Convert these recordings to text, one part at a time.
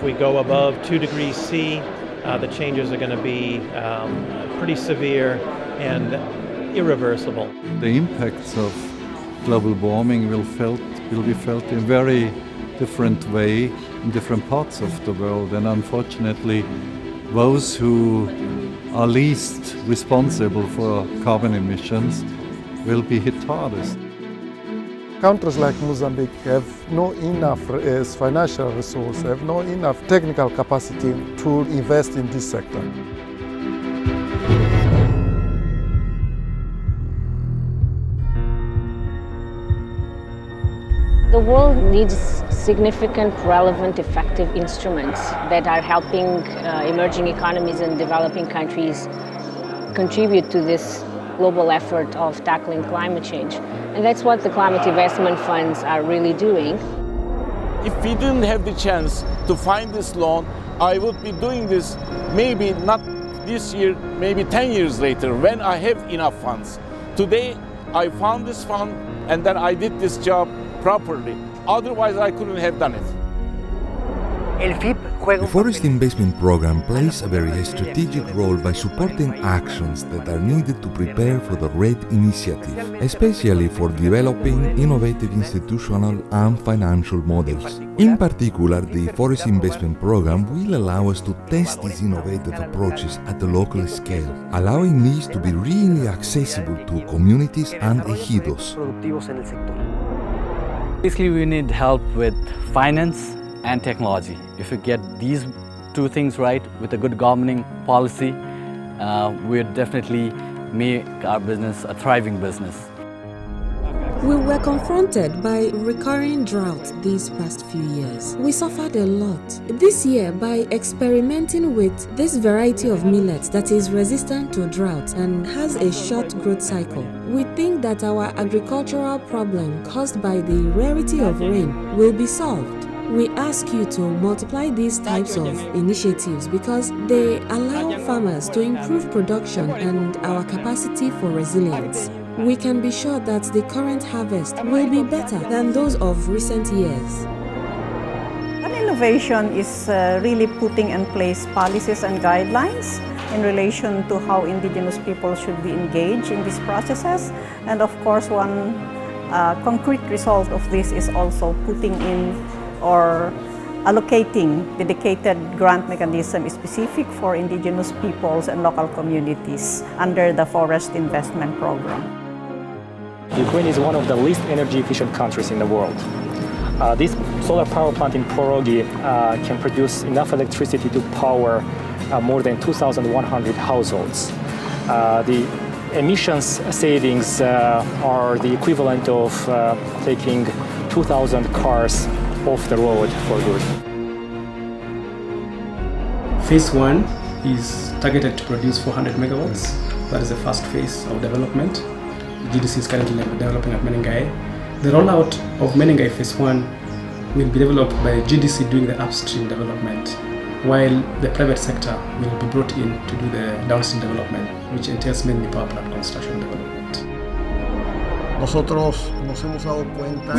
we go above 2 degrees C, the changes are going to be pretty severe and irreversible. The impacts of global warming will be felt in very different way in different parts of the world, and unfortunately those who are least responsible for carbon emissions will be hit hardest. Countries like Mozambique have no enough financial resources, have no enough technical capacity to invest in this sector. The world needs significant, relevant, effective instruments that are helping emerging economies and developing countries contribute to this global effort of tackling climate change. And that's what the climate investment funds are really doing. If we didn't have the chance to find this loan, I would be doing this maybe not this year, maybe 10 years later when I have enough funds. Today, I found this fund and then I did this job properly. Otherwise, I couldn't have done it. The Forest Investment Program plays a very strategic role by supporting actions that are needed to prepare for the RED initiative, especially for developing innovative institutional and financial models. In particular, the Forest Investment Program will allow us to test these innovative approaches at the local scale, allowing these to be really accessible to communities and ejidos. Basically, we need help with finance and technology. If we get these two things right with a good governing policy, we'd definitely make our business a thriving business. We were confronted by recurring drought these past few years. We suffered a lot. This year, by experimenting with this variety of millets that is resistant to drought and has a short growth cycle, we think that our agricultural problem caused by the rarity of rain will be solved. We ask you to multiply these types of initiatives because they allow farmers to improve production and our capacity for resilience. We can be sure that the current harvest will be better than those of recent years. An innovation is really putting in place policies and guidelines in relation to how indigenous people should be engaged in these processes. And of course, one concrete result of this is also putting in or allocating dedicated grant mechanism specific for indigenous peoples and local communities under the Forest Investment Program. Ukraine is one of the least energy efficient countries in the world. This solar power plant in Porogi can produce enough electricity to power more than 2,100 households. The emissions savings are the equivalent of taking 2,000 cars off the road for good. Phase 1 is targeted to produce 400 megawatts. That is the first phase of development. GDC is currently developing at Menengai. The rollout of Menengai Phase 1 will be developed by GDC doing the upstream development, while the private sector will be brought in to do the downstream development, which entails mainly power plant construction development. We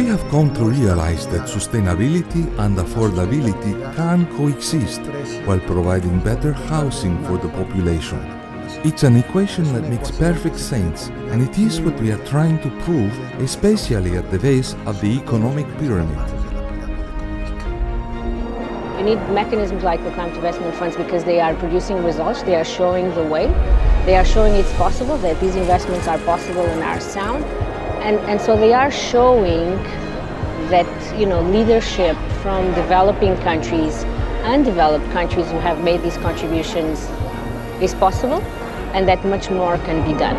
have come to realize that sustainability and affordability can coexist while providing better housing for the population. It's an equation that makes perfect sense, and it is what we are trying to prove, especially at the base of the economic pyramid. You need mechanisms like the climate investment funds because they are producing results, they are showing the way, they are showing it's possible, that these investments are possible and are sound. And so they are showing that, leadership from developing countries, undeveloped countries who have made these contributions is possible, and that much more can be done.